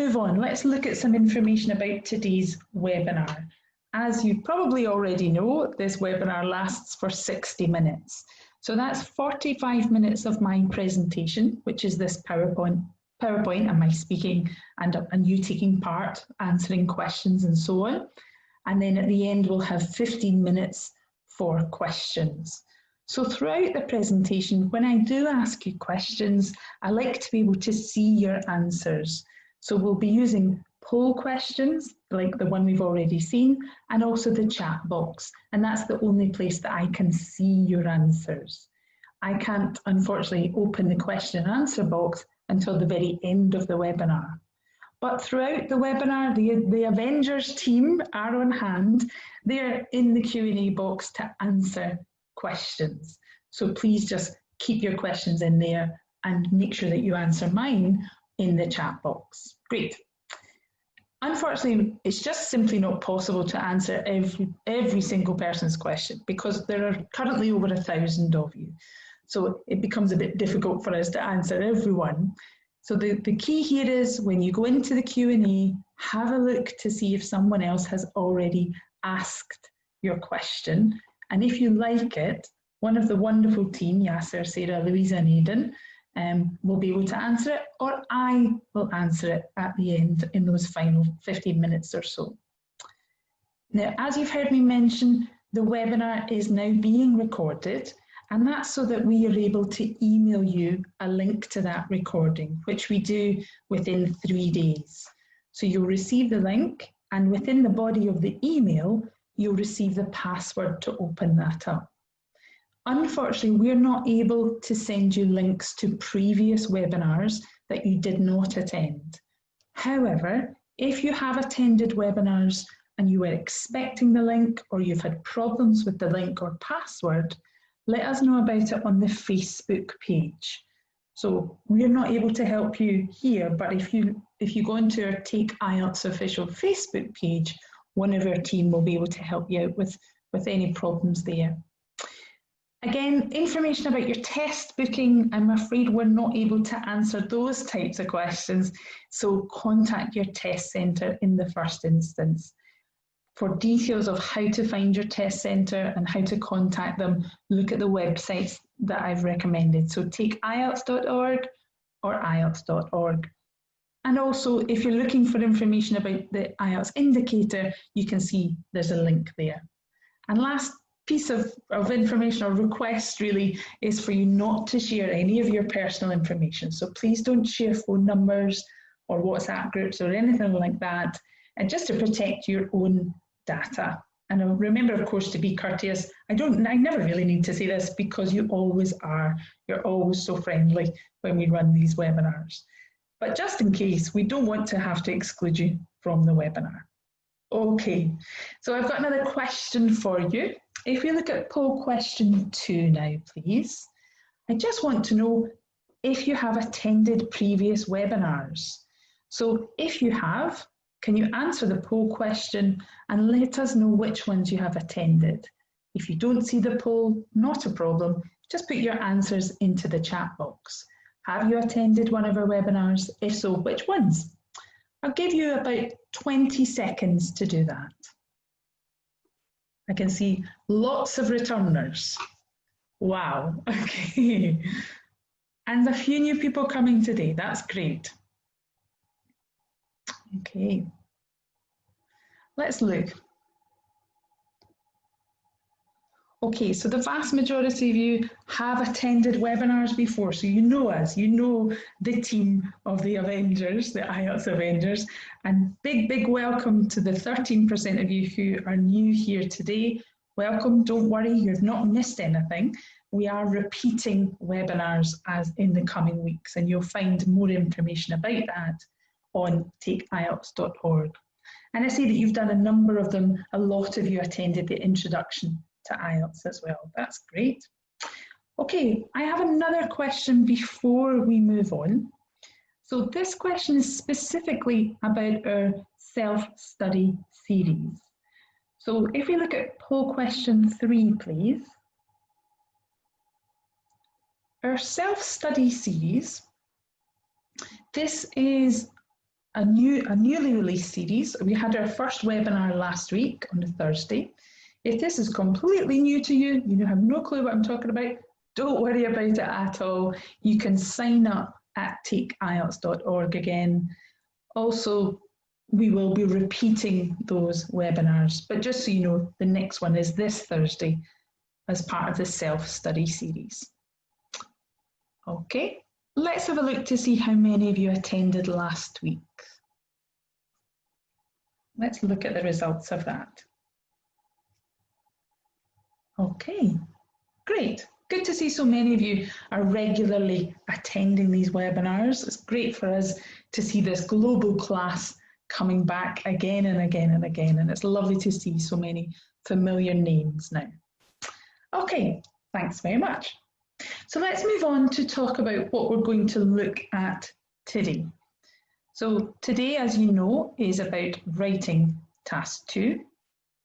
move on, let's look at some information about today's webinar. As you probably already know, this webinar lasts for 60 minutes. So that's 45 minutes of my presentation, which is this PowerPoint and my speaking and you taking part, answering questions and so on. And then at the end, we'll have 15 minutes for questions. So throughout the presentation, when I do ask you questions, I like to be able to see your answers. So we'll be using poll questions, like the one we've already seen, and also the chat box. And that's the only place that I can see your answers. I can't, unfortunately, open the question and answer box until the very end of the webinar. But throughout the webinar, the Avengers team are on hand. They're in the Q&A box to answer questions. So please just keep your questions in there and make sure that you answer mine in the chat box. Great. Unfortunately, it's just simply not possible to answer every single person's question because there are currently over 1,000 of you. So it becomes a bit difficult for us to answer everyone. So the key here is when you go into the Q&A, have a look to see if someone else has already asked your question. And if you like it, one of the wonderful team, Yasser, Sarah, Louisa and Aidan, will be able to answer it, or I will answer it at the end in those final 15 minutes or so. Now, as you've heard me mention, the webinar is now being recorded, and that's so that we are able to email you a link to that recording, which we do within 3 days. So you'll receive the link, and within the body of the email, you'll receive the password to open that up. Unfortunately, we're not able to send you links to previous webinars that you did not attend. However, if you have attended webinars and you were expecting the link or you've had problems with the link or password, let us know about it on the Facebook page. So we're not able to help you here, but if you go into our Take IELTS official Facebook page, one of our team will be able to help you out with any problems there. Again, information about your test booking, I'm afraid we're not able to answer those types of questions, so contact your test centre in the first instance. For details of how to find your test centre and how to contact them, look at the websites that I've recommended. So takeielts.org or ielts.org. And also, if you're looking for information about the IELTS indicator, you can see there's a link there. And last piece of information or request really is for you not to share any of your personal information. So please don't share phone numbers or WhatsApp groups or anything like that, and just to protect your own data. And remember, of course, to be courteous. I never really need to say this because you always are. You're always so friendly when we run these webinars. But just in case, we don't want to have to exclude you from the webinar. Okay, so I've got another question for you. If we look at poll question 2 now, please. I just want to know if you have attended previous webinars. So if you have, can you answer the poll question and let us know which ones you have attended? If you don't see the poll, not a problem. Just put your answers into the chat box. Have you attended one of our webinars? If so, which ones? I'll give you about 20 seconds to do that. I can see lots of returners. Wow, okay. And a few new people coming today, that's great. Okay, let's look. Okay, so the vast majority of you have attended webinars before, so you know us, you know the team of the Avengers, the IELTS Avengers, and big welcome to the 13% of you who are new here today. Welcome, don't worry, you've not missed anything. We are repeating webinars as in the coming weeks, and you'll find more information about that on takeielts.org. And I see that you've done a number of them, a lot of you attended the introduction to IELTS as well. That's great. Okay, I have another question before we move on. So this question is specifically about our self-study series. So if we look at poll question 3, please. Our self-study series, this is a newly released series. We had our first webinar last week on a Thursday. If this is completely new to you, you have no clue what I'm talking about, don't worry about it at all. You can sign up at takeielts.org again. Also, we will be repeating those webinars, but just so you know, the next one is this Thursday as part of the self-study series. Okay, let's have a look to see how many of you attended last week. Let's look at the results of that. Okay, great. Good to see so many of you are regularly attending these webinars. It's great for us to see this global class coming back again and again and again, and it's lovely to see so many familiar names now. Okay, thanks very much. So let's move on to talk about what we're going to look at today. So today, as you know, is about writing task 2.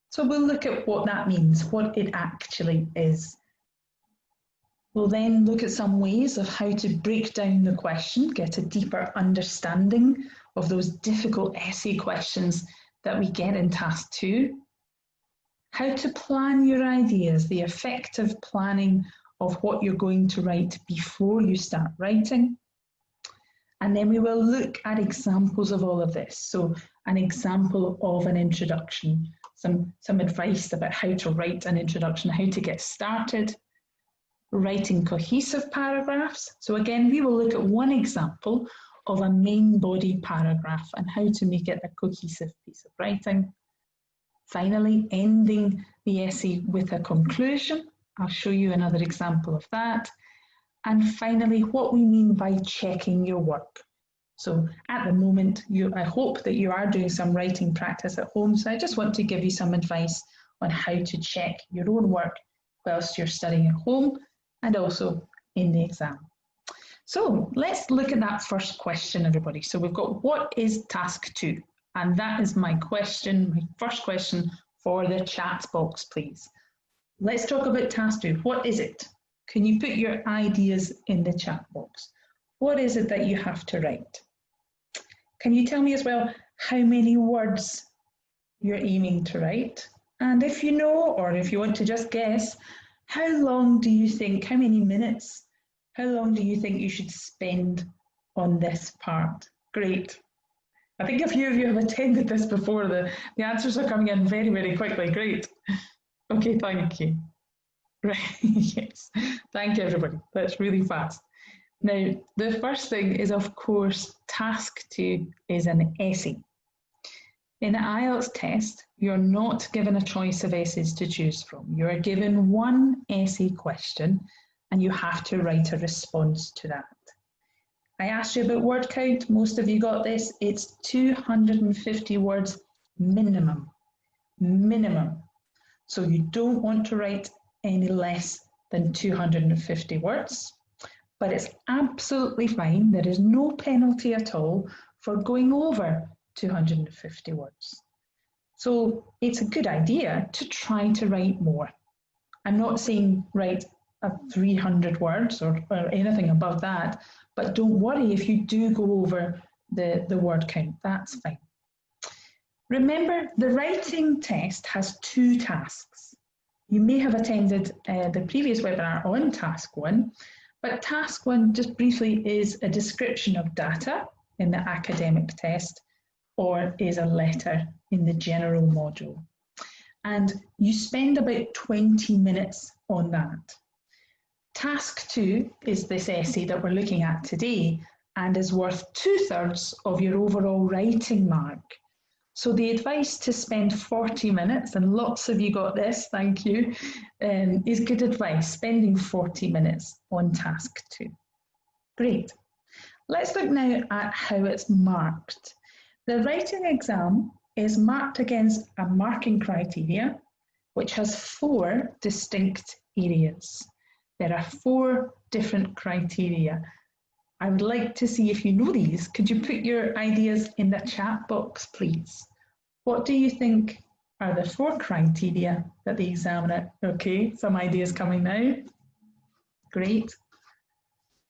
So we'll look at what that means, what it actually is. We'll then look at some ways of how to break down the question, get a deeper understanding of those difficult essay questions that we get in task 2. How to plan your ideas, the effective planning of what you're going to write before you start writing. And then we will look at examples of all of this. So an example of an introduction, some advice about how to write an introduction, how to get started. Writing cohesive paragraphs. So again, we will look at one example of a main body paragraph and how to make it a cohesive piece of writing. Finally, ending the essay with a conclusion. I'll show you another example of that. And finally, what we mean by checking your work. So at the moment, I hope that you are doing some writing practice at home. So I just want to give you some advice on how to check your own work whilst you're studying at home and also in the exam. So let's look at that first question, everybody. So we've got, what is task 2? And that is my question, my first question for the chat box, please. Let's talk about task 2. What is it? Can you put your ideas in the chat box? What is it that you have to write? Can you tell me as well how many words you're aiming to write? And if you know, or if you want to just guess, how long do you think, how many minutes, how long do you think you should spend on this part? Great. I think a few of you have attended this before. The answers are coming in very, very quickly. Great. Okay, thank you. Right, yes. Thank you, everybody. That's really fast. Now, the first thing is, of course, task 2 is an essay. In the IELTS test, you're not given a choice of essays to choose from. You are given one essay question and you have to write a response to that. I asked you about word count. Most of you got this. It's 250 words minimum. Minimum. So you don't want to write any less than 250 words. But it's absolutely fine. There is no penalty at all for going over 250 words. So it's a good idea to try to write more. I'm not saying write 300 words or anything above that, but don't worry if you do go over the word count, that's fine. Remember, the writing test has 2 tasks. You may have attended the previous webinar on task 1, but task 1, just briefly, is a description of data in the academic test, or is a letter in the general module. And you spend about 20 minutes on that. Task 2 is this essay that we're looking at today and is worth 2/3 of your overall writing mark. So the advice to spend 40 minutes, and lots of you got this, thank you, is good advice, spending 40 minutes on task 2. Great. Let's look now at how it's marked. The writing exam is marked against a marking criteria which has 4 distinct areas. There are 4 different criteria. I would like to see if you know these. Could you put your ideas in the chat box, please? What do you think are the 4 criteria that the examiner... Okay, some ideas coming now. Great.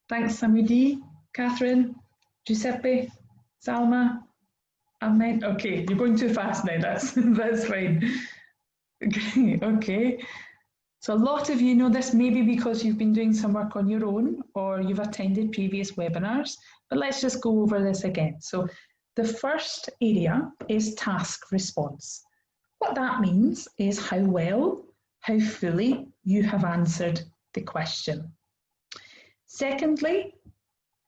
Thanks, Samudi, Catherine, Giuseppe, Salma. Okay, you're going too fast now. That's fine. Okay, okay. So a lot of you know this maybe because you've been doing some work on your own or you've attended previous webinars, but let's just go over this again. So the first area is task response. What that means is how well, how fully you have answered the question. Secondly,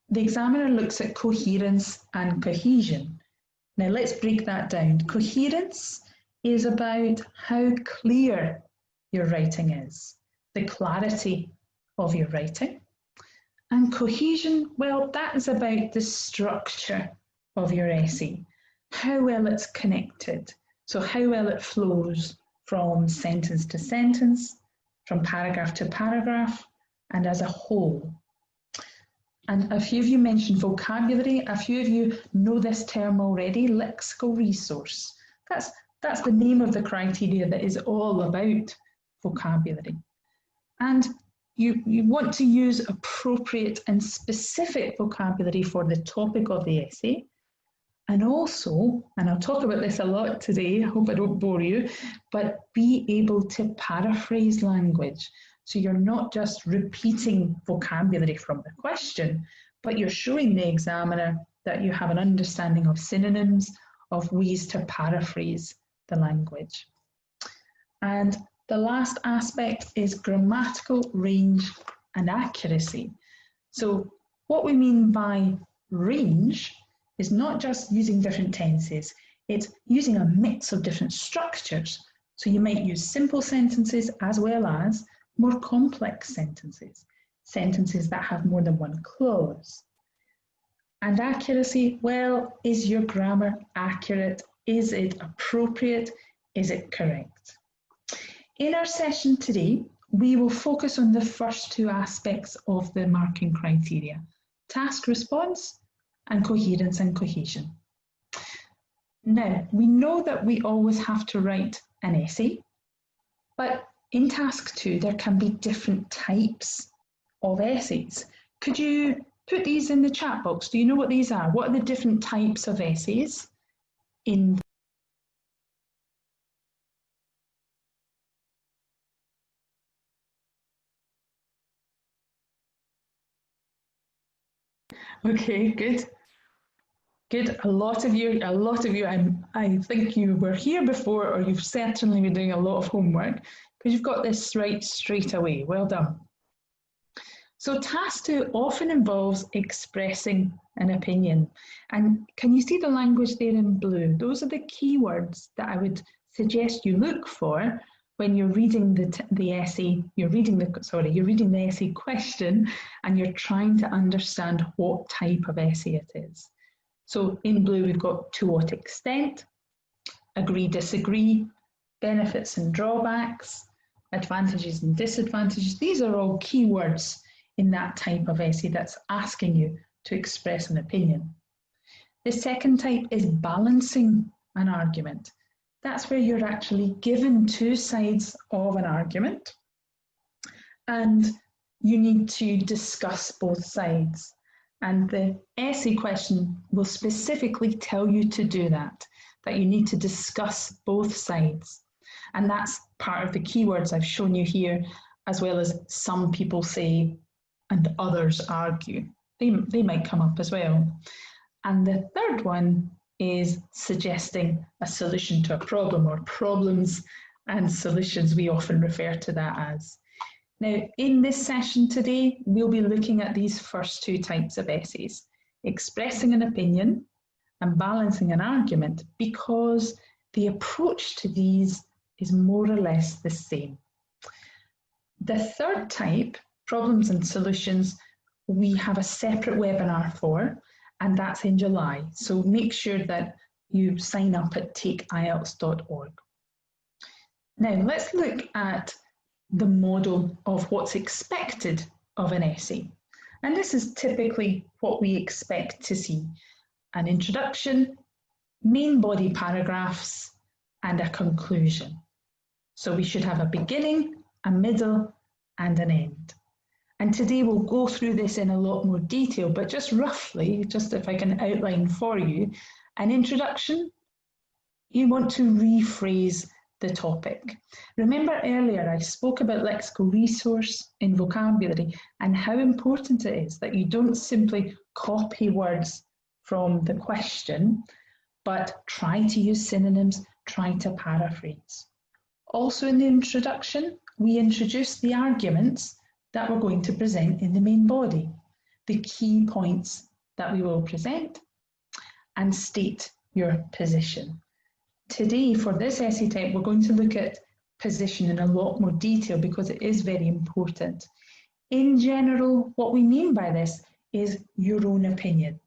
the examiner looks at coherence and cohesion. Now let's break that down. Coherence is about how clear your writing is, the clarity of your writing. And cohesion, well, that is about the structure of your essay, how well it's connected, so how well it flows from sentence to sentence, from paragraph to paragraph, and as a whole. And a few of you mentioned vocabulary, a few of you know this term already, lexical resource. That's the name of the criteria that is all about vocabulary. And you want to use appropriate and specific vocabulary for the topic of the essay. And also, and I'll talk about this a lot today, I hope I don't bore you, but be able to paraphrase language. So you're not just repeating vocabulary from the question, but you're showing the examiner that you have an understanding of synonyms, of ways to paraphrase the language. And the last aspect is grammatical range and accuracy. So what we mean by range is not just using different tenses, it's using a mix of different structures. So you might use simple sentences as well as more complex sentences, sentences that have more than one clause. And accuracy, well, is your grammar accurate? Is it appropriate? Is it correct? In our session today, we will focus on the first two aspects of the marking criteria, task response and coherence and cohesion. Now, we know that we always have to write an essay, but in task 2, there can be different types of essays. Could you put these in the chat box? Do you know what these are? What are the different types of essays in Okay, good. Good. A lot of you, I think you were here before, or you've certainly been doing a lot of homework because you've got this right straight away. Well done. So task 2 often involves expressing an opinion. And can you see the language there in blue? Those are the keywords that I would suggest you look for when you're reading the essay, you're reading the essay question and you're trying to understand what type of essay it is. So in blue, we've got to what extent, agree, disagree, benefits and drawbacks, advantages and disadvantages. These are all keywords in that type of essay that's asking you to express an opinion. The second type is balancing an argument. That's where you're actually given two sides of an argument and you need to discuss both sides. And the essay question will specifically tell you to do that you need to discuss both sides. And that's part of the keywords I've shown you here, as well as some people say and others argue. They might come up as well. And the third one is suggesting a solution to a problem, or problems and solutions, we often refer to that as. Now, in this session today, we'll be looking at these first two types of essays, expressing an opinion and balancing an argument, because the approach to these is more or less the same. The third type, problems and solutions, we have a separate webinar for, and that's in July. So make sure that you sign up at takeielts.org. Now, let's look at the model of what's expected of an essay. And this is typically what we expect to see: an introduction, main body paragraphs, and a conclusion. So we should have a beginning, a middle, and an end. And today we'll go through this in a lot more detail, but just roughly, just if I can outline for you, An introduction, you want to rephrase the topic. Remember earlier I spoke about lexical resource in vocabulary and how important it is that you don't simply copy words from the question, but try to use synonyms, try to paraphrase. Also in the introduction, we introduce the arguments that we're going to present in the main body, the key points that we will present, and state your position. Today, for this essay type, we're going to look at position in a lot more detail because it is very important. In general, what we mean by this is your own opinion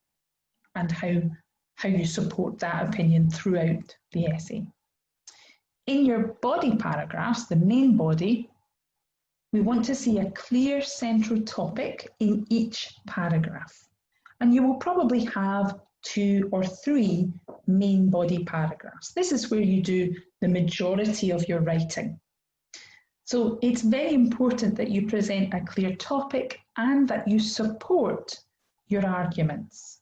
and how you support that opinion throughout the essay. In your body paragraphs, the main body, we want to see a clear central topic in each paragraph. And you will probably have 2 or 3 main body paragraphs. This is where you do the majority of your writing. So it's very important that you present a clear topic and that you support your arguments.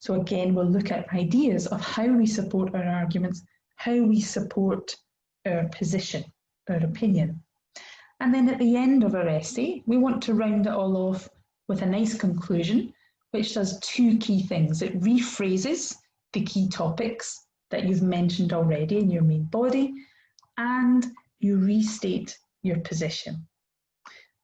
So again, we'll look at ideas of how we support our arguments, how we support our position, our opinion. And then at the end of our essay, we want to round it all off with a nice conclusion, which does 2 key things. It rephrases the key topics that you've mentioned already in your main body, and you restate your position.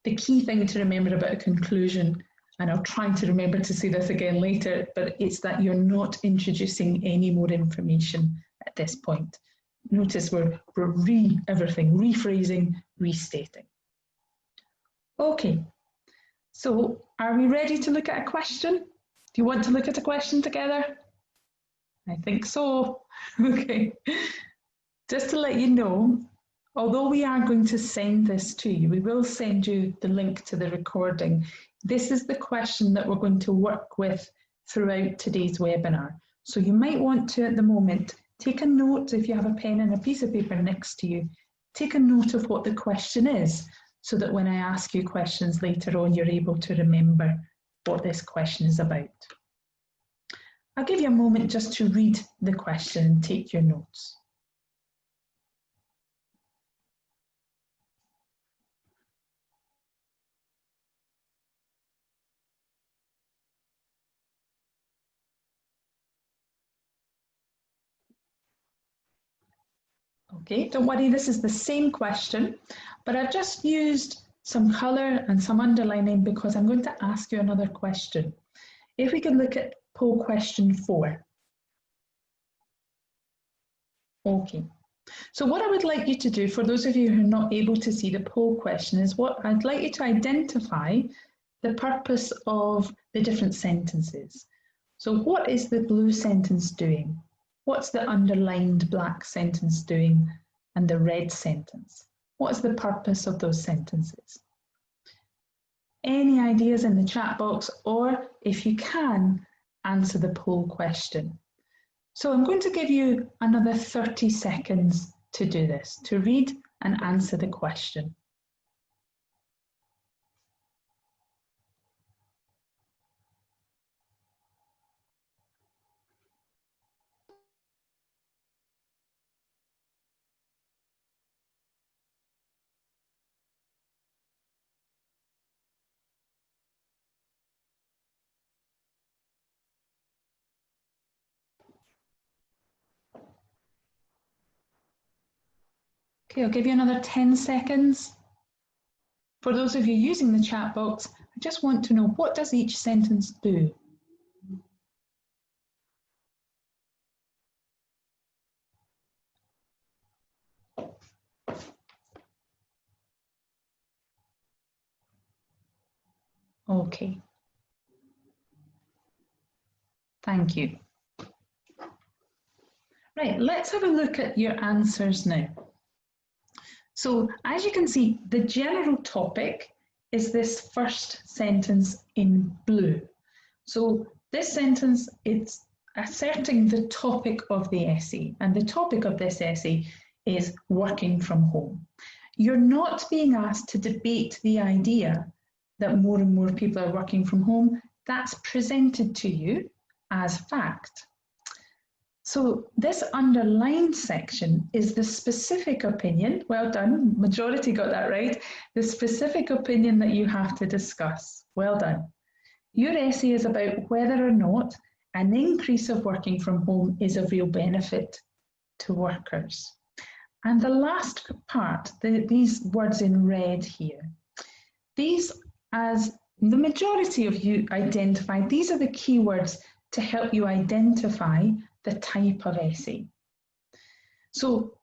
The key thing to remember about a conclusion, and I'll try to remember to say this again later, but it's that you're not introducing any more information at this point. Notice we're everything, rephrasing, restating. Okay, so are we ready to look at a question? Do you want to look at a question together? I think so. Okay, just to let you know, although we are going to send this to you, we will send you the link to the recording. This is the question that we're going to work with throughout today's webinar. So you might want to, at the moment, take a note if you have a pen and a piece of paper next to you. Take a note of what the question is so that when I ask you questions later on, you're able to remember what this question is about. I'll give you a moment just to read the question and take your notes. Okay, don't worry, this is the same question, but I've just used some colour and some underlining because I'm going to ask you another question. If we can look at poll question 4. Okay, so what I would like you to do, for those of you who are not able to see the poll question, is what I'd like you to identify the purpose of the different sentences. So what is the blue sentence doing? What's the underlined black sentence doing and the red sentence? What is the purpose of those sentences? Any ideas in the chat box, or if you can, answer the poll question. So I'm going to give you another 30 seconds to do this, to read and answer the question. Okay, I'll give you another 10 seconds. For those of you using the chat box, I just want to know, what does each sentence do? Okay. Thank you. Right, let's have a look at your answers now. So as you can see, the general topic is this first sentence in blue. So this sentence, it's asserting the topic of the essay, and the topic of this essay is working from home. You're not being asked to debate the idea that more and more people are working from home. That's presented to you as fact. So this underlined section is the specific opinion. Well done, majority got that right. The specific opinion that you have to discuss. Well done. Your essay is about whether or not an increase of working from home is of real benefit to workers. And the last part, these words in red here, these, as the majority of you identified, these are the keywords to help you identify the type of essay. So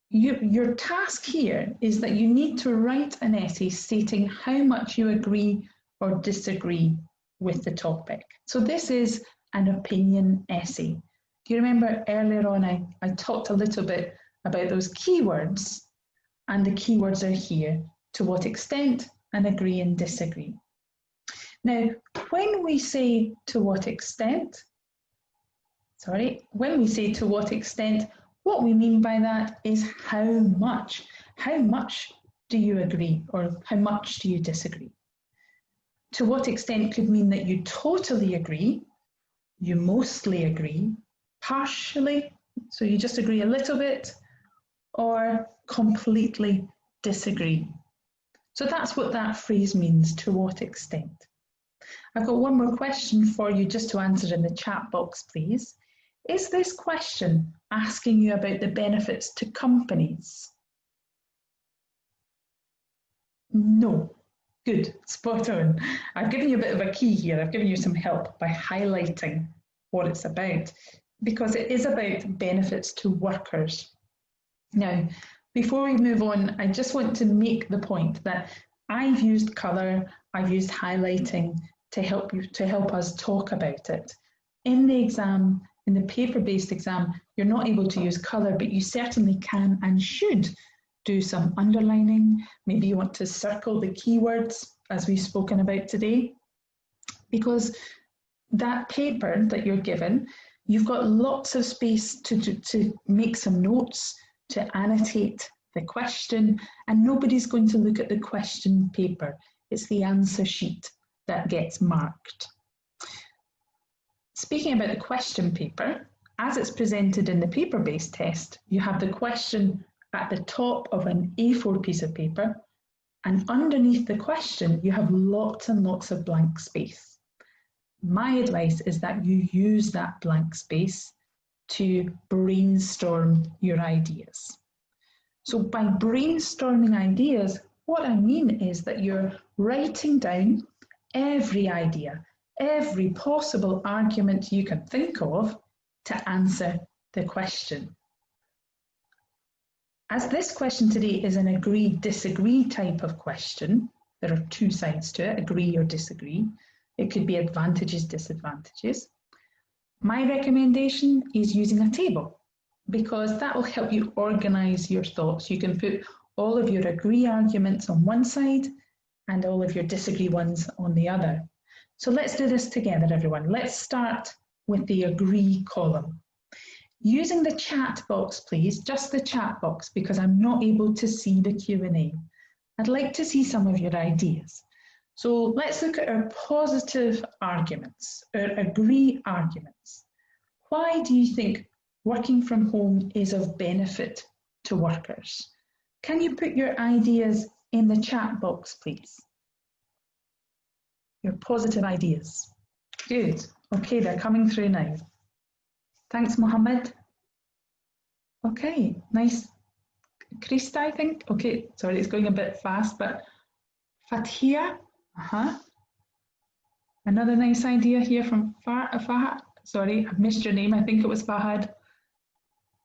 your task here is that you need to write an essay stating how much you agree or disagree with the topic. So this is an opinion essay. Do you remember earlier on I talked a little bit about those keywords, and the keywords are here: to what extent, and agree and disagree. Now, when we say to what extent, what we mean by that is how much. How much do you agree, or how much do you disagree? To what extent could mean that you totally agree, you mostly agree, partially, so you just agree a little bit, or completely disagree. So that's what that phrase means, to what extent. I've got one more question for you just to answer in the chat box, please. Is this question asking you about the benefits to companies? No. Good, spot on. I've given you a bit of a key here. I've given you some help by highlighting what it's about, because it is about benefits to workers. Now, before we move on, I just want to make the point that I've used colour, I've used highlighting to help us talk about it. In the exam, in the paper-based exam, you're not able to use colour, but you certainly can and should do some underlining. Maybe you want to circle the keywords as we've spoken about today, because that paper that you're given, you've got lots of space to make some notes, to annotate the question, and nobody's going to look at the question paper. It's the answer sheet that gets marked. Speaking about the question paper, as it's presented in the paper-based test, you have the question at the top of an A4 piece of paper, and underneath the question, you have lots and lots of blank space. My advice is that you use that blank space to brainstorm your ideas. So by brainstorming ideas, what I mean is that you're writing down every idea, every possible argument you can think of to answer the question. As this question today is an agree-disagree type of question, there are two sides to it, agree or disagree. It could be advantages, disadvantages. My recommendation is using a table, because that will help you organise your thoughts. You can put all of your agree arguments on one side and all of your disagree ones on the other. So let's do this together, everyone. Let's start with the agree column. Using the chat box, please, just the chat box, because I'm not able to see the Q&A. I'd like to see some of your ideas. So let's look at our positive arguments, our agree arguments. Why do you think working from home is of benefit to workers? Can you put your ideas in the chat box, please? Your positive ideas. Good. Okay, they're coming through now. Thanks, Mohammed. Okay, nice. Krista, I think. Okay, sorry, it's going a bit fast, but Fatia. Another nice idea here from Fahad. Sorry, I've missed your name. I think it was Fahad.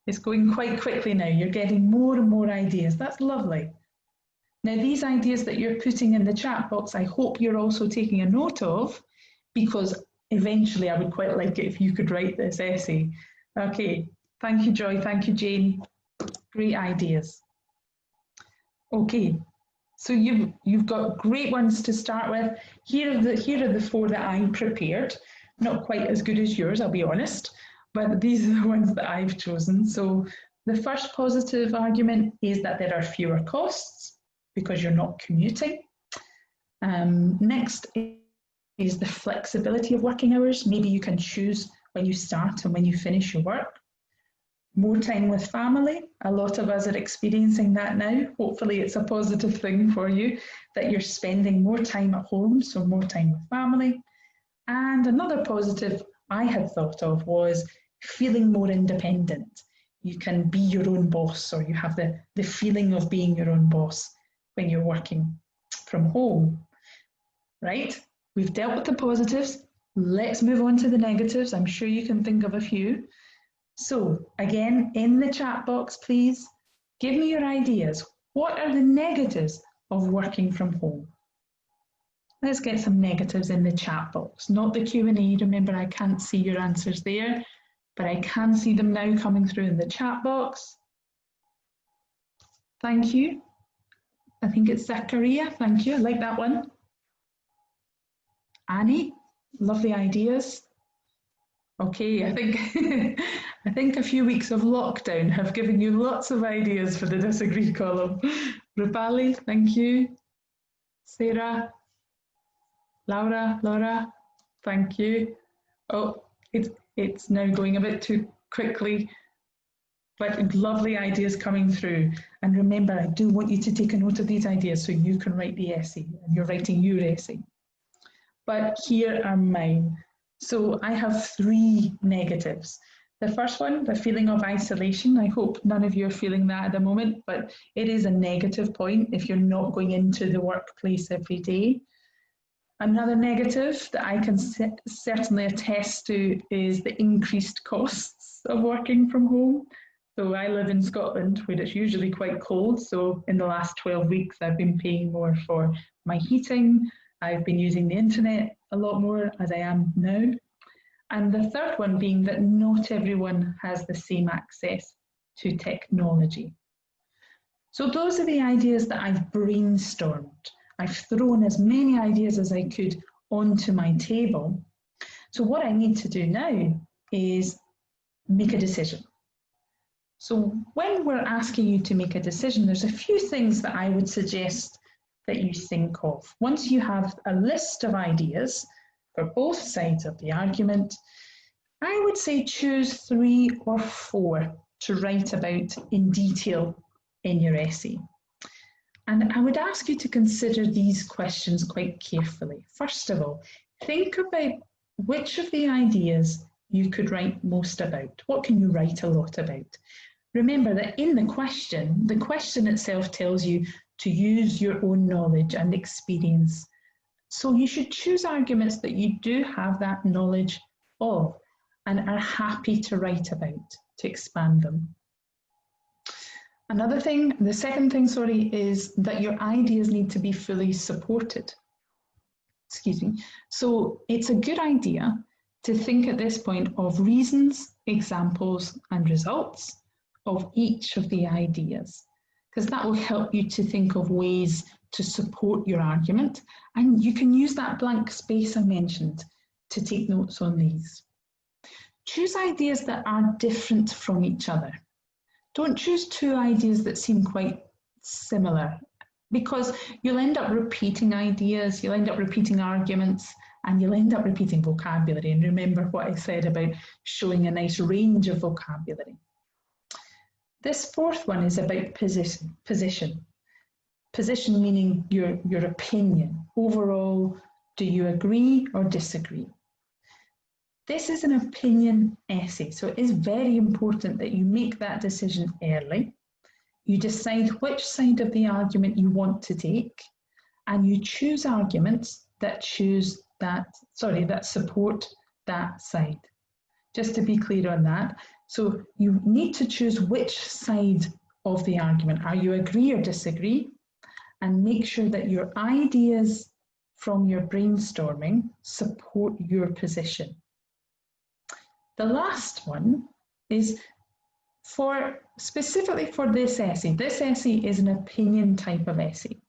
It's going quite quickly now. You're getting more and more ideas. That's lovely. Now, these ideas that you're putting in the chat box, I hope you're also taking a note of, because eventually I would quite like it if you could write this essay. Okay, thank you, Joy. Thank you, Jane. Great ideas. Okay, so you've got great ones to start with. Here are the four that I prepared. Not quite as good as yours, I'll be honest, but these are the ones that I've chosen. So the first positive argument is that there are fewer costs because you're not commuting. Next is the flexibility of working hours. Maybe you can choose when you start and when you finish your work. More time with family. A lot of us are experiencing that now. Hopefully it's a positive thing for you that you're spending more time at home, so more time with family. And another positive I had thought of was feeling more independent. You can be your own boss, or you have the feeling of being your own boss when you're working from home, right? We've dealt with the positives. Let's move on to the negatives. I'm sure you can think of a few. So again, in the chat box, please give me your ideas. What are the negatives of working from home? Let's get some negatives in the chat box, not the Q&A. Remember, I can't see your answers there, but I can see them now coming through in the chat box. Thank you. I think it's Zachariah. Thank you. I like that one. Annie, lovely ideas. Okay, I think I think a few weeks of lockdown have given you lots of ideas for the disagree column. Rupali, thank you. Sarah, Laura, thank you. Oh, it's now going a bit too quickly, but lovely ideas coming through. And remember, I do want you to take a note of these ideas so you can write the essay, and you're writing your essay. But here are mine. So I have 3 negatives. The first one, the feeling of isolation. I hope none of you are feeling that at the moment, but it is a negative point if you're not going into the workplace every day. Another negative that I can certainly attest to is the increased costs of working from home. So I live in Scotland where it's usually quite cold. So in the last 12 weeks, I've been paying more for my heating. I've been using the internet a lot more as I am now. And the third one being that not everyone has the same access to technology. So those are the ideas that I've brainstormed. I've thrown as many ideas as I could onto my table. So what I need to do now is make a decision. So when we're asking you to make a decision, there's a few things that I would suggest that you think of. Once you have a list of ideas for both sides of the argument, I would say choose 3 or 4 to write about in detail in your essay. And I would ask you to consider these questions quite carefully. First of all, think about which of the ideas you could write most about. What can you write a lot about? Remember that in the question itself tells you to use your own knowledge and experience. So you should choose arguments that you do have that knowledge of and are happy to write about, to expand them. The second thing, is that your ideas need to be fully supported. So it's a good idea to think at this point of reasons, examples, and results of each of the ideas, because that will help you to think of ways to support your argument, and you can use that blank space I mentioned to take notes on these. Choose ideas that are different from each other. Don't choose 2 ideas that seem quite similar, because you'll end up repeating ideas, you'll end up repeating arguments, and you'll end up repeating vocabulary. And remember what I said about showing a nice range of vocabulary. This 4th one is about position. Position meaning your opinion. Overall, do you agree or disagree? This is an opinion essay, so it is very important that you make that decision early. You decide which side of the argument you want to take, and you choose arguments that support that side. Just to be clear on that. So you need to choose which side of the argument. Are you agree or disagree? And make sure that your ideas from your brainstorming support your position. The last one is specifically for this essay. This essay is an opinion type of essay.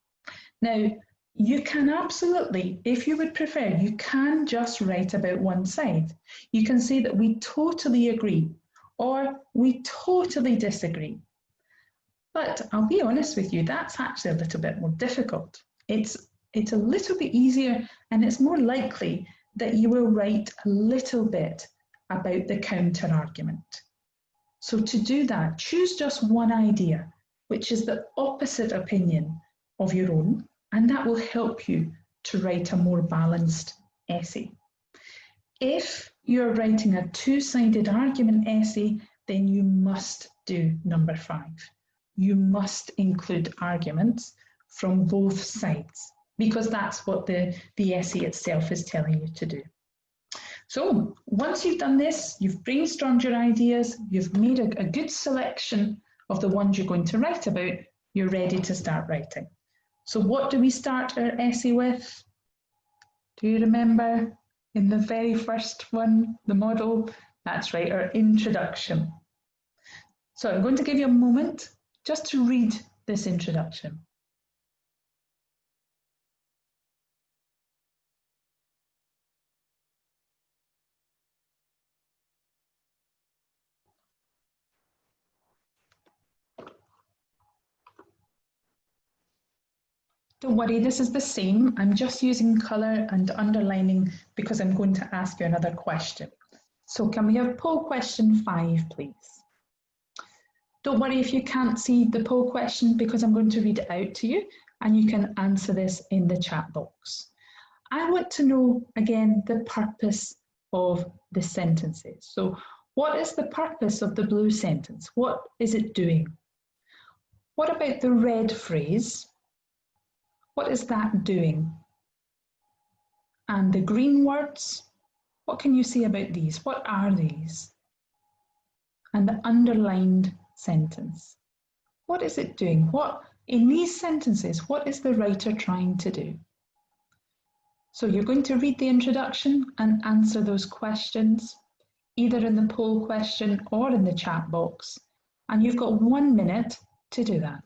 Now, you can absolutely, if you would prefer, you can just write about one side. You can say that we totally agree or we totally disagree. But I'll be honest with you, that's actually a little bit more difficult. It's a little bit easier, and it's more likely that you will write a little bit about the counter argument. So to do that, choose just one idea, which is the opposite opinion of your own, and that will help you to write a more balanced essay. If you're writing a two-sided argument essay, then you must do number 5. You must include arguments from both sides, because that's what the essay itself is telling you to do. So once you've done this, you've brainstormed your ideas, you've made a good selection of the ones you're going to write about, you're ready to start writing. So what do we start our essay with? Do you remember in the very first one, the model? That's right, our introduction. So I'm going to give you a moment just to read this introduction. Don't worry, this is the same. I'm just using colour and underlining because I'm going to ask you another question. So can we have poll question 5, please? Don't worry if you can't see the poll question because I'm going to read it out to you and you can answer this in the chat box. I want to know, again, the purpose of the sentences. So what is the purpose of the blue sentence? What is it doing? What about the red phrase? What is that doing? And the green words, what can you say about these? What are these? And the underlined sentence, what is it doing? What, in these sentences, what is the writer trying to do? So you're going to read the introduction and answer those questions, either in the poll question or in the chat box. And you've got 1 minute to do that.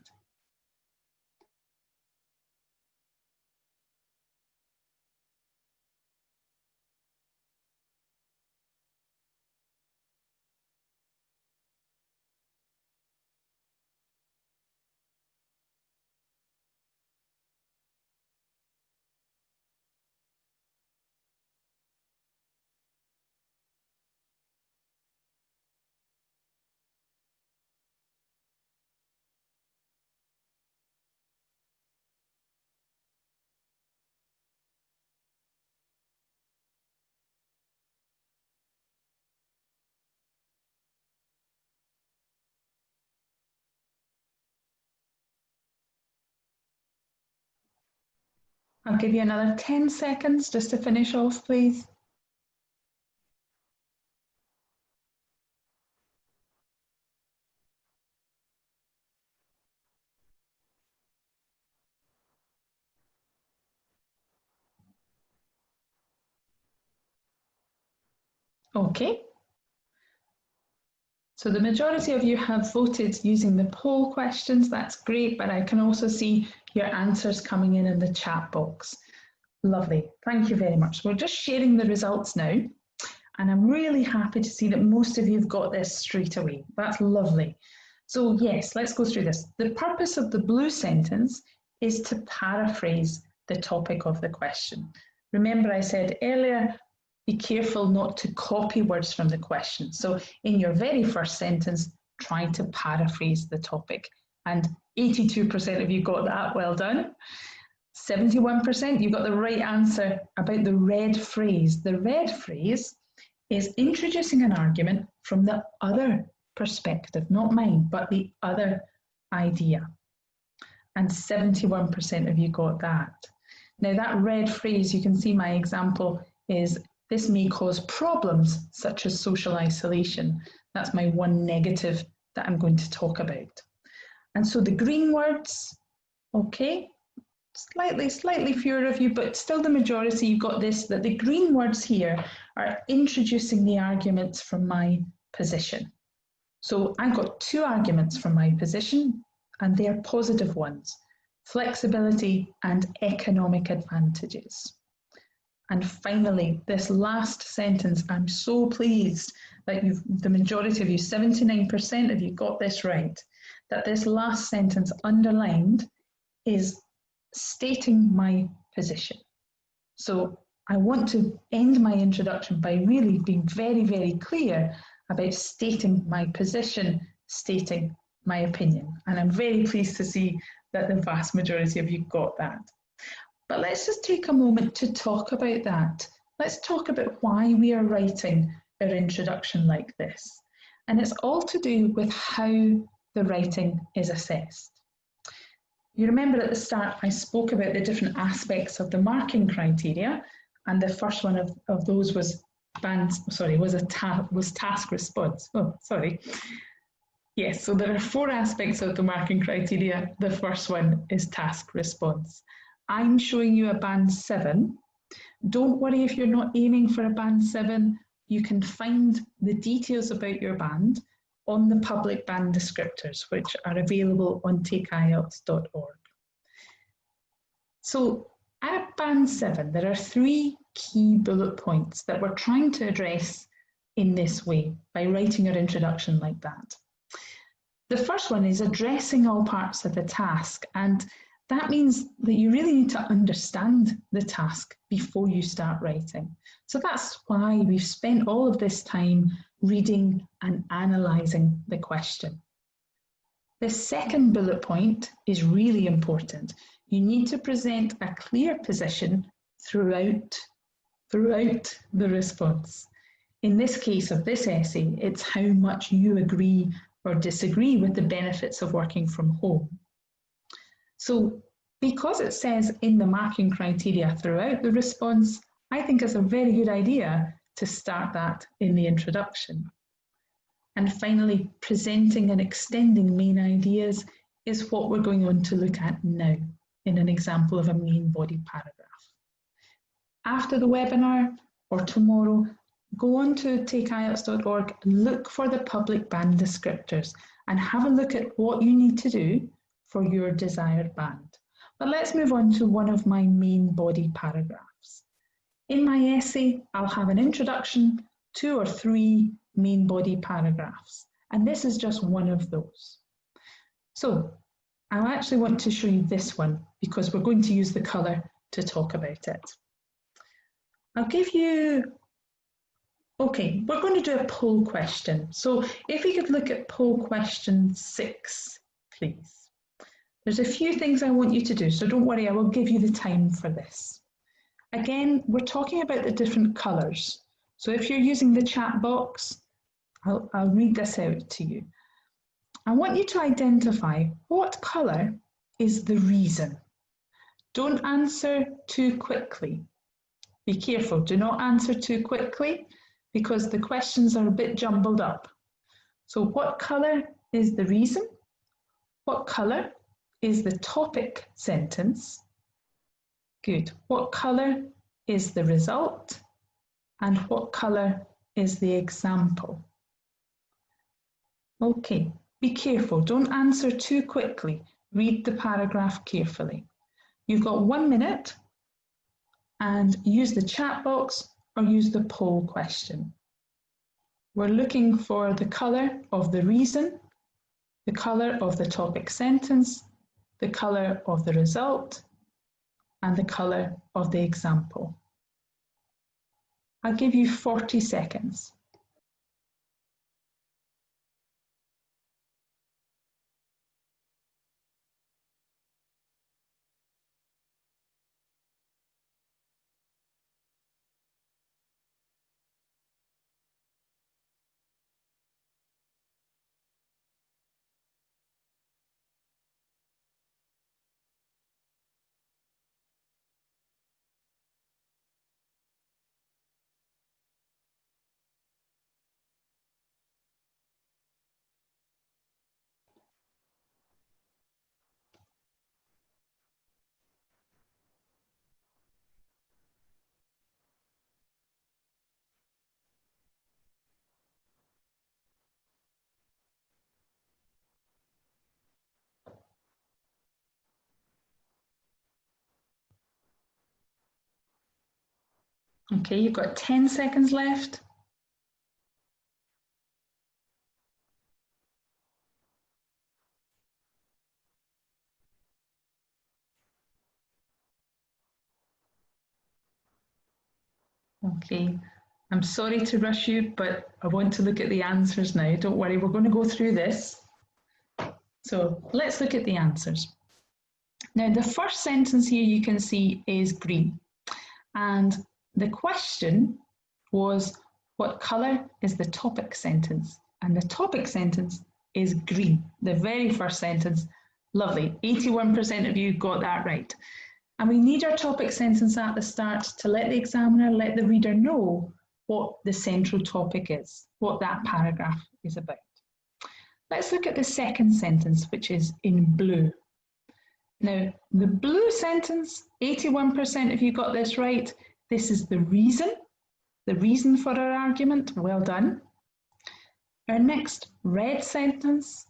I'll give you another 10 seconds just to finish off, please. Okay. So the majority of you have voted using the poll questions. That's great, but I can also see your answers coming in the chat box. Lovely, thank you very much. We're just sharing the results now, and I'm really happy to see that most of you have got this straight away. That's lovely. So yes, let's go through this. The purpose of the blue sentence is to paraphrase the topic of the question. Remember I said earlier, be careful not to copy words from the question. So in your very first sentence, try to paraphrase the topic. And 82% of you got that, well done. 71%, you got the right answer about the red phrase. The red phrase is introducing an argument from the other perspective, not mine, but the other idea. And 71% of you got that. Now that red phrase, you can see my example is, this may cause problems such as social isolation. That's my one negative that I'm going to talk about. And so the green words, okay, slightly fewer of you, but still the majority, you've got this, that the green words here are introducing the arguments from my position. So I've got 2 arguments from my position, and they're positive ones: flexibility and economic advantages. And finally, this last sentence, I'm so pleased that the majority of you, 79% of you got this right, that this last sentence underlined is stating my position. So I want to end my introduction by really being very, very clear about stating my position, stating my opinion. And I'm very pleased to see that the vast majority of you got that. But let's just take a moment to talk about that. Let's talk about why we are writing our introduction like this. And it's all to do with how the writing is assessed. You remember at the start I spoke about the different aspects of the marking criteria, and the first one of those was task response. Oh, sorry. Yes, so there are 4 aspects of the marking criteria. The first one is task response. I'm showing you a band 7. Don't worry if you're not aiming for a band 7. You can find the details about your band on the public band descriptors, which are available on takeielts.org. So at band 7, there are 3 key bullet points that we're trying to address in this way by writing our introduction like that. The first one is addressing all parts of the task, and that means that you really need to understand the task before you start writing. So that's why we've spent all of this time reading and analysing the question. The second bullet point is really important. You need to present a clear position throughout the response. In this case of this essay, it's how much you agree or disagree with the benefits of working from home. So because it says in the marking criteria throughout the response, I think it's a very good idea to start that in the introduction. And finally, presenting and extending main ideas is what we're going on to look at now in an example of a main body paragraph. After the webinar or tomorrow, go on to takeielts.org, look for the public band descriptors and have a look at what you need to do for your desired band. But let's move on to one of my main body paragraphs. In my essay, I'll have an introduction, 2 or 3 main body paragraphs, and this is just one of those. So I actually want to show you this one because we're going to use the colour to talk about it. I'll give you, okay, we're going to do a poll question. So if we could look at poll question 6, please. There's a few things I want you to do, so don't worry, I will give you the time for this. Again, we're talking about the different colours. So if you're using the chat box, I'll read this out to you. I want you to identify what colour is the reason. Don't answer too quickly. Be careful, do not answer too quickly because the questions are a bit jumbled up. So what colour is the reason? What colour is the topic sentence? Good. What colour is the result? And what colour is the example? Okay, be careful, don't answer too quickly. Read the paragraph carefully. You've got 1 minute and use the chat box or use the poll question. We're looking for the colour of the reason, the colour of the topic sentence, the colour of the result, and the colour of the example. I'll give you 40 seconds. Okay, you've got 10 seconds left. Okay, I'm sorry to rush you, but I want to look at the answers now. Don't worry, we're going to go through this. So let's look at the answers. Now, the first sentence here you can see is green. And the question was, what colour is the topic sentence? And the topic sentence is green, the very first sentence. Lovely, 81% of you got that right. And we need our topic sentence at the start to let the examiner, let the reader know what the central topic is, what that paragraph is about. Let's look at the second sentence, which is in blue. Now, the blue sentence, 81% of you got this right. This is the reason for our argument. Well done. Our next red sentence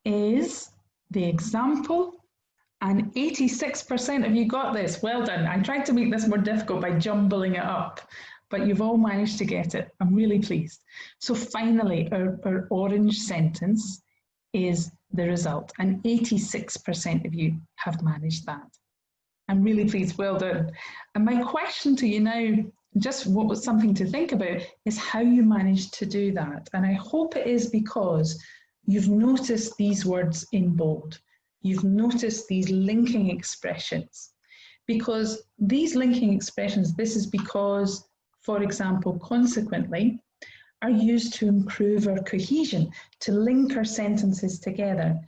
is the example, and 86% of you got this. Well done. I tried to make this more difficult by jumbling it up, but you've all managed to get it. I'm really pleased. So finally, our orange sentence is the result, and 86% of you have managed that. I'm really pleased. Well done. And my question to you now, just what was something to think about, is how you managed to do that. And I hope it is because you've noticed these words in bold. You've noticed these linking expressions. Because these linking expressions, this is because, for example, consequently, are used to improve our cohesion, to link our sentences together.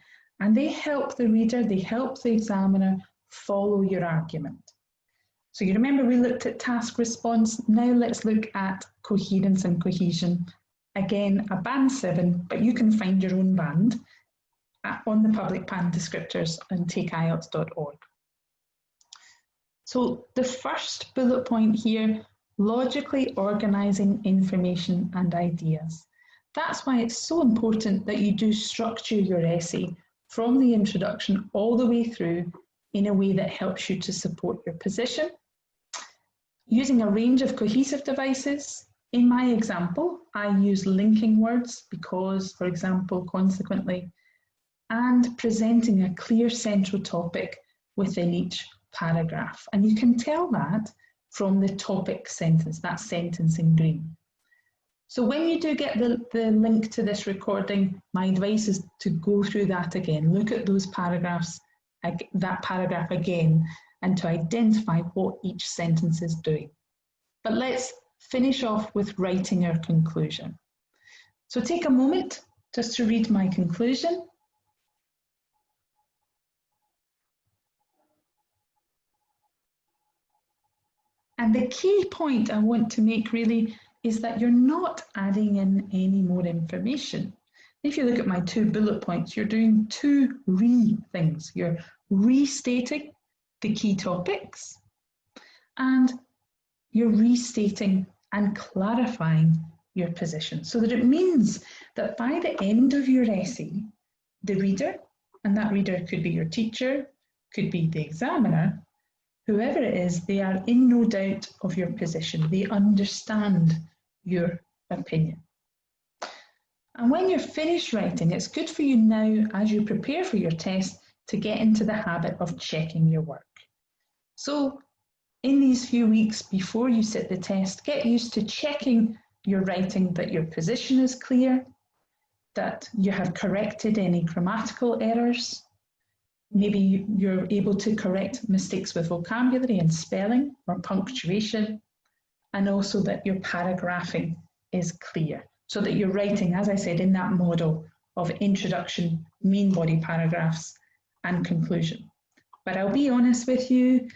And they help the reader, they help the examiner follow your argument. So you remember we looked at task response. Now let's look at coherence and cohesion. Again, a band 7, but you can find your own band on the public band descriptors on takeielts.org. So the first bullet point here, logically organising information and ideas. That's why it's so important that you do structure your essay from the introduction all the way through in a way that helps you to support your position. Using a range of cohesive devices. In my example, I use linking words, because, for example, consequently, and presenting a clear central topic within each paragraph. And you can tell that from the topic sentence, that sentence in green. So when you do get the link to this recording, my advice is to go through that again, look at those paragraphs, that paragraph again, and to identify what each sentence is doing. But let's finish off with writing our conclusion. So take a moment just to read my conclusion. And the key point I want to make really is that you're not adding in any more information. If you look at my 2 bullet points, you're doing 2 things. You're restating the key topics, and you're restating and clarifying your position, so that it means that by the end of your essay, the reader, and that reader could be your teacher, could be the examiner, whoever it is, they are in no doubt of your position. They understand your opinion. And when you're finished writing, it's good for you now, as you prepare for your test, to get into the habit of checking your work. So in these few weeks before you sit the test, get used to checking your writing, that your position is clear, that you have corrected any grammatical errors. Maybe you're able to correct mistakes with vocabulary and spelling or punctuation, and also that your paragraphing is clear, so that you're writing, as I said, in that model of introduction, main body paragraphs, and conclusion. But I'll be honest with you,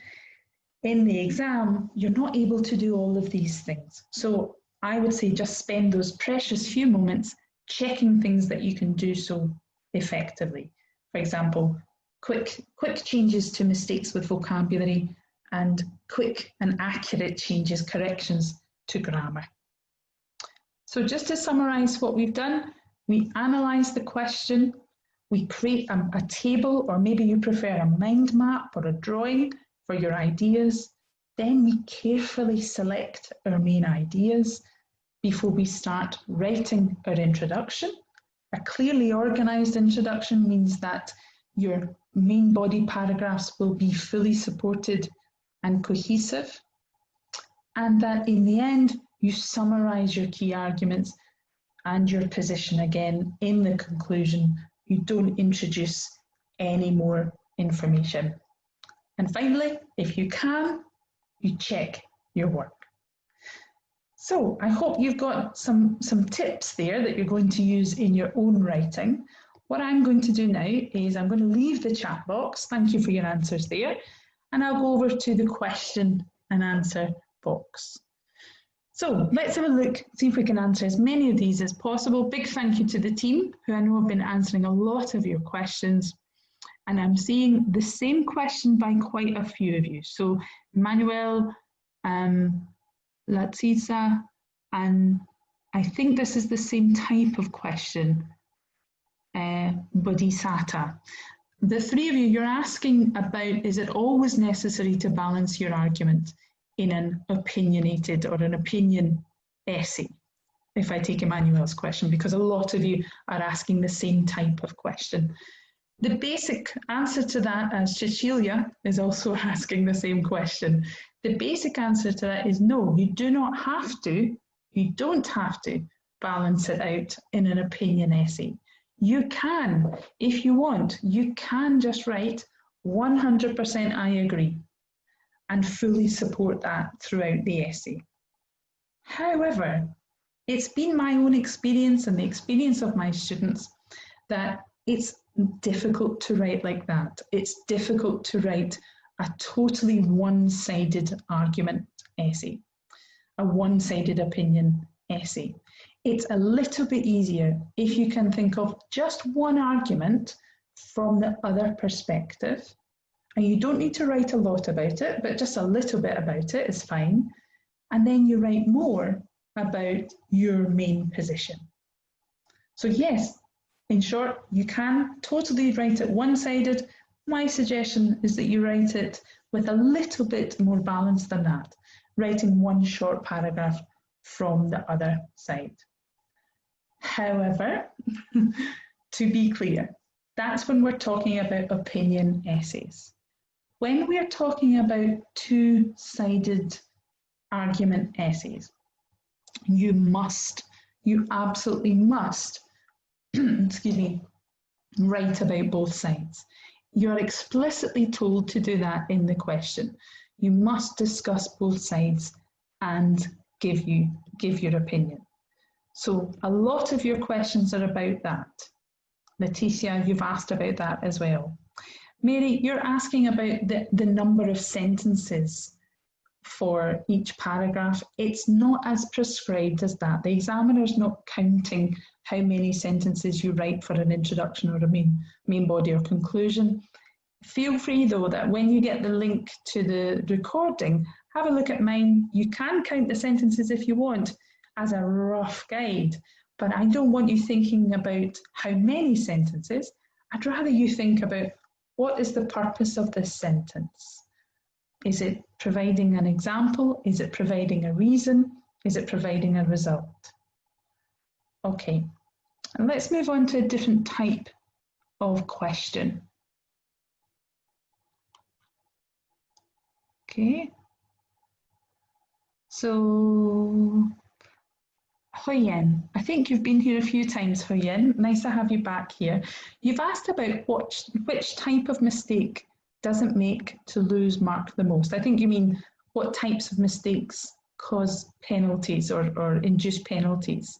in the exam, you're not able to do all of these things. So I would say just spend those precious few moments checking things that you can do so effectively. For example, quick changes to mistakes with vocabulary, and quick and accurate changes, corrections to grammar. So just to summarise what we've done, we analyse the question, we create a table, or maybe you prefer a mind map or a drawing for your ideas. Then we carefully select our main ideas before we start writing our introduction. A clearly organised introduction means that your main body paragraphs will be fully supported and cohesive, and that in the end You summarise your key arguments and your position again in the conclusion. You don't introduce any more information. And finally, if you can, you check your work. So I hope you've got some tips there that you're going to use in your own writing. What I'm going to do now is I'm going to leave the chat box. Thank you for your answers there. And I'll go over to the question and answer box. So let's have a look, see if we can answer as many of these as possible. Big thank you to the team, who I know have been answering a lot of your questions. And I'm seeing the same question by quite a few of you. So Manuel, Latisa, and I think this is the same type of question, Bodhisata. The three of you, you're asking about, is it always necessary to balance your argument in an opinionated or an opinion essay? If I take Emmanuel's question, because a lot of you are asking the same type of question. The basic answer to that, as Cecilia is also asking the same question, the basic answer to that is no, you do not have to, you don't have to balance it out in an opinion essay. You can, if you want, you can just write 100% I agree and fully support that throughout the essay. However, it's been my own experience and the experience of my students that it's difficult to write like that. It's difficult to write a totally one-sided argument essay, a one-sided opinion essay. It's a little bit easier if you can think of just one argument from the other perspective, and you don't need to write a lot about it, but just a little bit about it is fine, and then you write more about your main position. So yes, in short, you can totally write it one-sided. My suggestion is that you write it with a little bit more balance than that, writing one short paragraph from the other side. However, to be clear, that's when we're talking about opinion essays. When we're talking about two-sided argument essays, you absolutely must, excuse me, write about both sides. You're explicitly told to do that in the question. You must discuss both sides and give your opinion. So a lot of your questions are about that. Leticia, you've asked about that as well. Mary, you're asking about the number of sentences for each paragraph. It's not as prescribed as that. The examiner's not counting how many sentences you write for an introduction or a main body or conclusion. Feel free though that when you get the link to the recording, have a look at mine. You can count the sentences if you want as a rough guide, but I don't want you thinking about how many sentences. I'd rather you think about what is the purpose of this sentence. Is it providing an example? Is it providing a reason? Is it providing a result? Okay, and let's move on to a different type of question. Okay, so Huyen, I think you've been here a few times, Huyen. Nice to have you back here. You've asked about which type of mistake doesn't make to lose mark the most. I think you mean what types of mistakes cause penalties or induce penalties.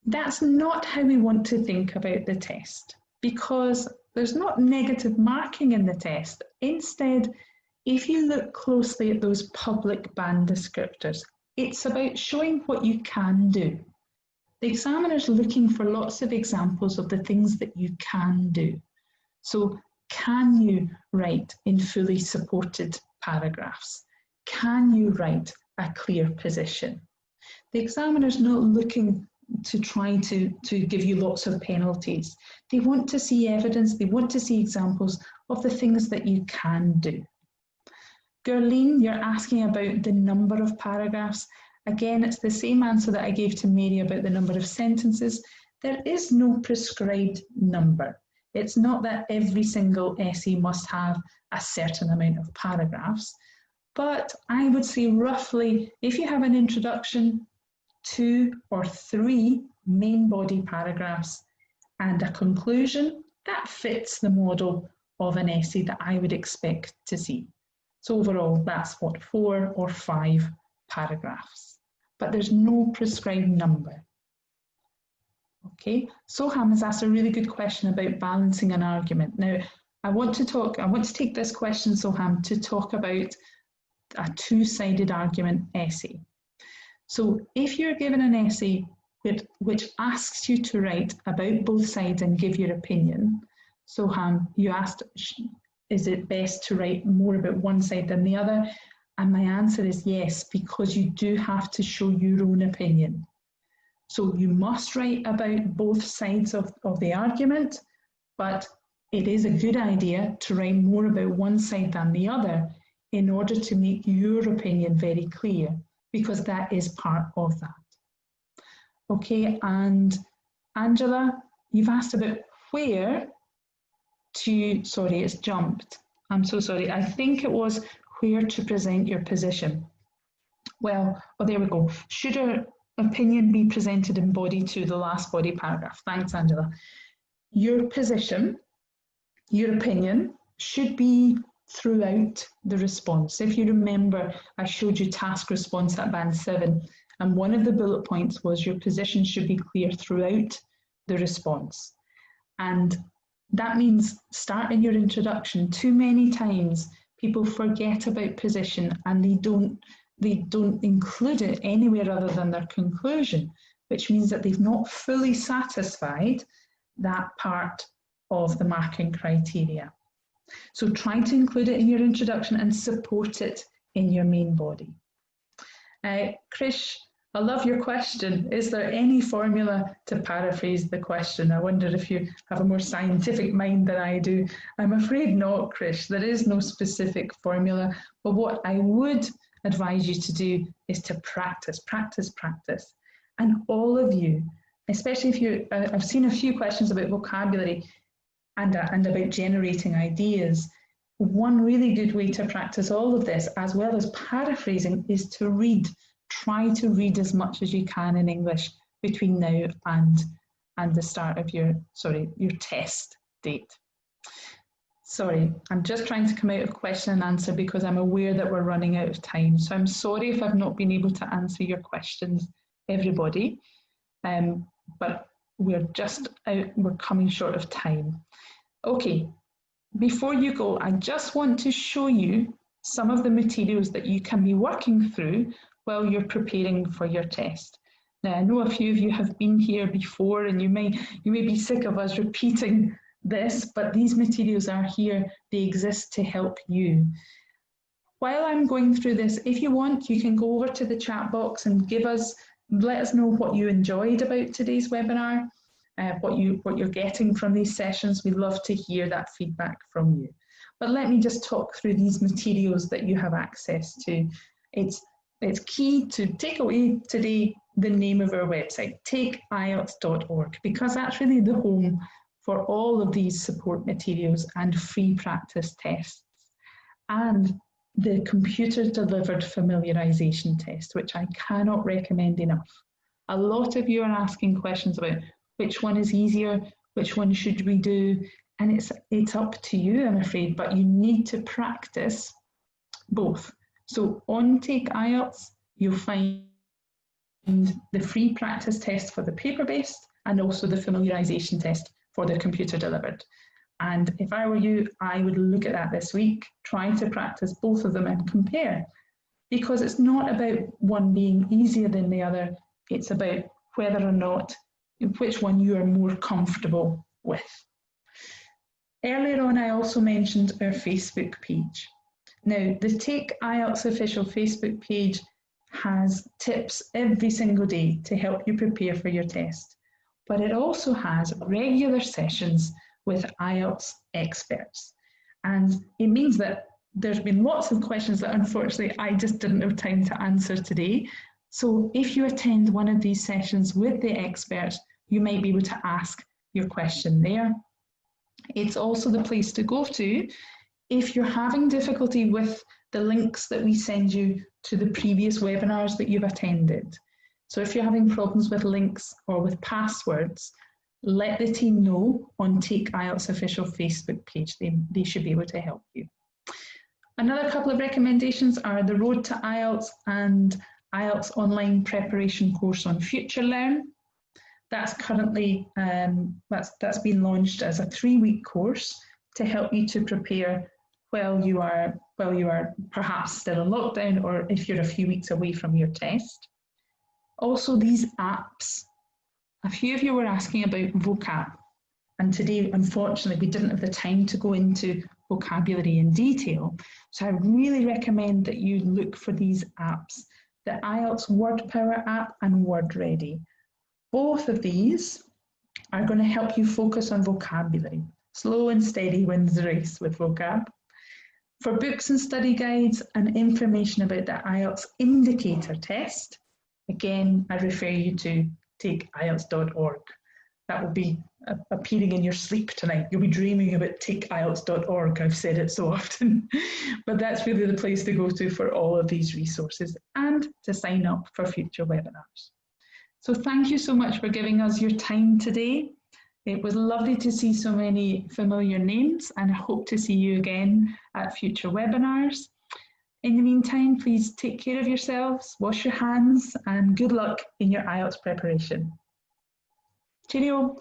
That's not how we want to think about the test, because there's not negative marking in the test. Instead, if you look closely at those public band descriptors, it's about showing what you can do. The examiner's looking for lots of examples of the things that you can do. So can you write in fully supported paragraphs? Can you write a clear position? The examiner's not looking to try to give you lots of penalties. They want to see evidence, they want to see examples of the things that you can do. Gerline, you're asking about the number of paragraphs. Again, it's the same answer that I gave to Mary about the number of sentences. There is no prescribed number. It's not that every single essay must have a certain amount of paragraphs, but I would say roughly, if you have an introduction, 2 or 3 main body paragraphs and a conclusion, that fits the model of an essay that I would expect to see. So overall, that's what, 4 or 5 paragraphs, but there's no prescribed number. Okay, Soham has asked a really good question about balancing an argument. Now, I want to take this question, Soham, to talk about a two-sided argument essay. So if you're given an essay which asks you to write about both sides and give your opinion, Soham, you asked, is it best to write more about one side than the other? And my answer is yes, because you do have to show your own opinion. So you must write about both sides of the argument, but it is a good idea to write more about one side than the other in order to make your opinion very clear, because that is part of that. Okay, and Angela, you've asked about where to, sorry, it's jumped. I'm so sorry. I think it was where to present your position. Well, oh, there we go. Should your opinion be presented in body 2, the last body paragraph? Thanks, Angela. Your position, your opinion, should be throughout the response. If you remember, I showed you task response at band 7, and one of the bullet points was your position should be clear throughout the response. And that means start in your introduction. Too many times people forget about position and they don't include it anywhere other than their conclusion, which means that they've not fully satisfied that part of the marking criteria. So try to include it in your introduction and support it in your main body. Krish, I love your question. Is there any formula to paraphrase the question? I wonder if you have a more scientific mind than I do. I'm afraid not, Krish. There is no specific formula, but what I would advise you to do is to practice, practice, practice. And all of you, especially if you, I've seen a few questions about vocabulary and about generating ideas. One really good way to practice all of this, as well as paraphrasing, is to read. Try to read as much as you can in English between now and the start of your test date. Sorry, I'm just trying to come out of question and answer because I'm aware that we're running out of time. So I'm sorry if I've not been able to answer your questions, everybody, but we're coming short of time. Okay, before you go, I just want to show you some of the materials that you can be working through while you're preparing for your test. Now, I know a few of you have been here before and you may be sick of us repeating this, but these materials are here. They exist to help you. While I'm going through this, if you want, you can go over to the chat box and let us know what you enjoyed about today's webinar, what you're getting from these sessions. We'd love to hear that feedback from you. But let me just talk through these materials that you have access to. It's key to take away today the name of our website, takeielts.org, because that's really the home for all of these support materials and free practice tests, and the computer-delivered familiarisation test, which I cannot recommend enough. A lot of you are asking questions about which one is easier, which one should we do, and it's up to you, I'm afraid, but you need to practice both. So on Take IELTS, you'll find the free practice test for the paper-based and also the familiarisation test for the computer-delivered. And if I were you, I would look at that this week, try to practice both of them and compare, because it's not about one being easier than the other, it's about whether or not, which one you are more comfortable with. Earlier on, I also mentioned our Facebook page. Now, the Take IELTS official Facebook page has tips every single day to help you prepare for your test, but it also has regular sessions with IELTS experts. And it means that there's been lots of questions that unfortunately I just didn't have time to answer today. So if you attend one of these sessions with the experts, you might be able to ask your question there. It's also the place to go to If you're having difficulty with the links that we send you to the previous webinars that you've attended, so if you're having problems with links or with passwords, let the team know on Take IELTS official Facebook page. They should be able to help you. Another couple of recommendations are the Road to IELTS and IELTS online preparation course on FutureLearn. That's currently that's been launched as a 3-week course to help you to prepare while you are perhaps still in lockdown, or if you're a few weeks away from your test. Also, these apps. A few of you were asking about vocab, and today, unfortunately, we didn't have the time to go into vocabulary in detail. So I really recommend that you look for these apps, the IELTS Word Power app and Word Ready. Both of these are going to help you focus on vocabulary. Slow and steady wins the race with vocab. For books and study guides and information about the IELTS indicator test, again, I refer you to takeielts.org. That will be appearing in your sleep tonight. You'll be dreaming about takeielts.org. I've said it so often. But that's really the place to go to for all of these resources and to sign up for future webinars. So thank you so much for giving us your time today. It was lovely to see so many familiar names, and I hope to see you again at future webinars. In the meantime, please take care of yourselves, wash your hands, and good luck in your IELTS preparation. Cheerio!